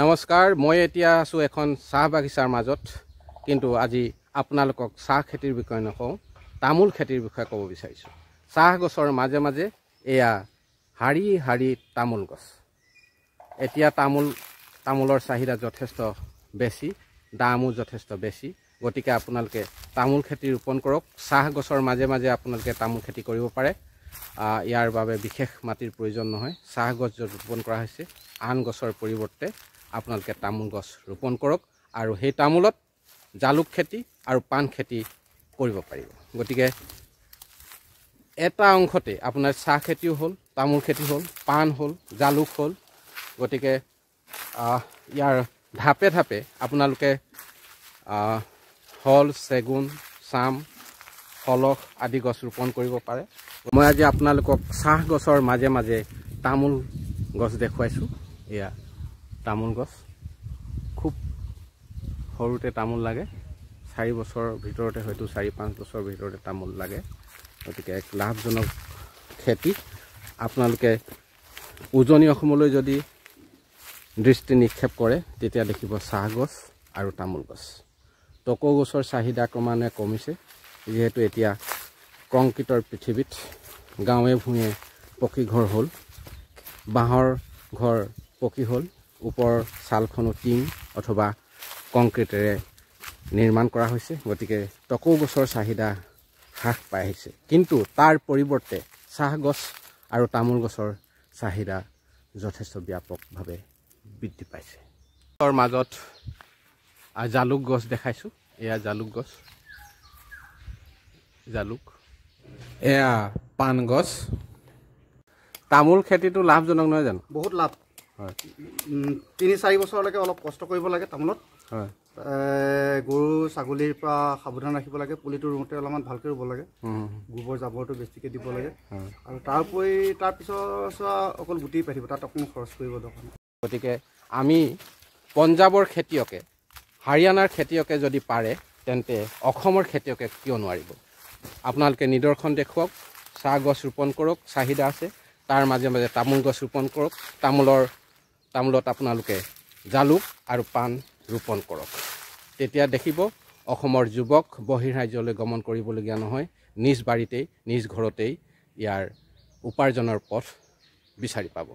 নমস্কাৰ, মই এতিয়া আছোঁ এখন চাহ বাগিচাৰ মাজত। কিন্তু আজি আপোনালোকক চাহ খেতিৰ বিষয়ে নকওঁ, তামোল খেতিৰ বিষয়ে ক'ব বিচাৰিছোঁ। চাহ গছৰ মাজে মাজে এয়া শাৰী শাৰী তামোল গছ। এতিয়া তামোলৰ চাহিদা যথেষ্ট বেছি, দামো যথেষ্ট বেছি। গতিকে আপোনালোকে তামোল খেতি ৰোপণ কৰক। চাহ গছৰ মাজে মাজে আপোনালোকে তামোল খেতি কৰিব পাৰে। ইয়াৰ বাবে বিশেষ মাটিৰ প্ৰয়োজন নহয়। চাহ গছ য'ত ৰোপণ কৰা হৈছে, আন গছৰ পৰিৱৰ্তে আপোনালোকে তামোল গছ ৰোপণ কৰক আৰু সেই তামোলত জালুক খেতি আৰু পাণ খেতি কৰিব পাৰিব। গতিকে এটা অংশতে আপোনাৰ চাহ খেতিও হ'ল, তামোল খেতি হ'ল, পাণ হ'ল, জালুক হ'ল। গতিকে ইয়াৰ ধাপে ধাপে আপোনালোকে হল, চেগুন, চাম, শলখ আদি গছ ৰোপণ কৰিব পাৰে। মই আজি আপোনালোকক চাহ গছৰ মাজে মাজে তামোল গছ দেখুৱাইছোঁ। এয়া তামোল গছ, খুব সৰুতে তামোল লাগে। 4 বছৰৰ ভিতৰতে, হয়তো 4-5 বছৰৰ ভিতৰতে তামোল লাগে। গতিকে এক লাভজনক খেতি। আপোনালোকে উজনি অসমলৈ যদি দৃষ্টি নিক্ষেপ কৰে, তেতিয়া দেখিব চাহ গছ আৰু তামোল গছ। টকৌ গছৰ চাহিদা ক্ৰমান্বয়ে কমিছে, যিহেতু এতিয়া কংক্ৰিটৰ পৃথিৱীত গাঁৱে ভূঞে পকী ঘৰ হ'ল, বাঁহৰ ঘৰ পকী হ'ল, ওপৰৰ ছালখনো টিং অথবা কংক্ৰিটেৰে নিৰ্মাণ কৰা হৈছে। গতিকে টকৌ গছৰ চাহিদা হ্ৰাস পাই আহিছে, কিন্তু তাৰ পৰিৱৰ্তে চাহ গছ আৰু তামোল গছৰ চাহিদা যথেষ্ট ব্যাপকভাৱে বৃদ্ধি পাইছে। তাৰ মাজত জালুক গছ দেখাইছোঁ। এয়া জালুক গছ, জালুক। এয়া পাণ গছ। তামোল খেতিটো লাভজনক নহয় জানো? বহুত লাভ হয়। 3-4 বছৰলৈকে অলপ কষ্ট কৰিব লাগে তামোলত। হয়। গৰু ছাগলীৰ পৰা সাৱধান ৰাখিব লাগে। পুলিটো ৰুওঁতে অলপমান ভালকৈ ৰুব লাগে। গোবৰ জাবৰটো বেছিকৈ দিব লাগে। আৰু তাৰপিছত অকল গুটি পাৰিব, তাত অকণমান খৰচ কৰিব দৰকাৰ নাই। গতিকে আমি পঞ্জাৱৰ খেতিয়কে, হাৰিয়ানাৰ খেতিয়কে যদি পাৰে, তেন্তে অসমৰ খেতিয়কে কিয় নোৱাৰিব? আপোনালোকে নিদৰ্শন দেখুৱাওক। চাহ গছ ৰোপণ কৰক, চাহিদা আছে। তাৰ মাজে মাজে তামোল গছ ৰোপণ কৰক। তামোলত আপোনালোকে জালুক আৰু পাণ ৰোপণ কৰক। তেতিয়া দেখিব অসমৰ যুৱক বহিৰ্ৰাজ্যলৈ গমন কৰিবলগীয়া নহয়, নিজ বাৰীতেই, নিজ ঘৰতেই ইয়াৰ উপাৰ্জনৰ পথ বিচাৰি পাব।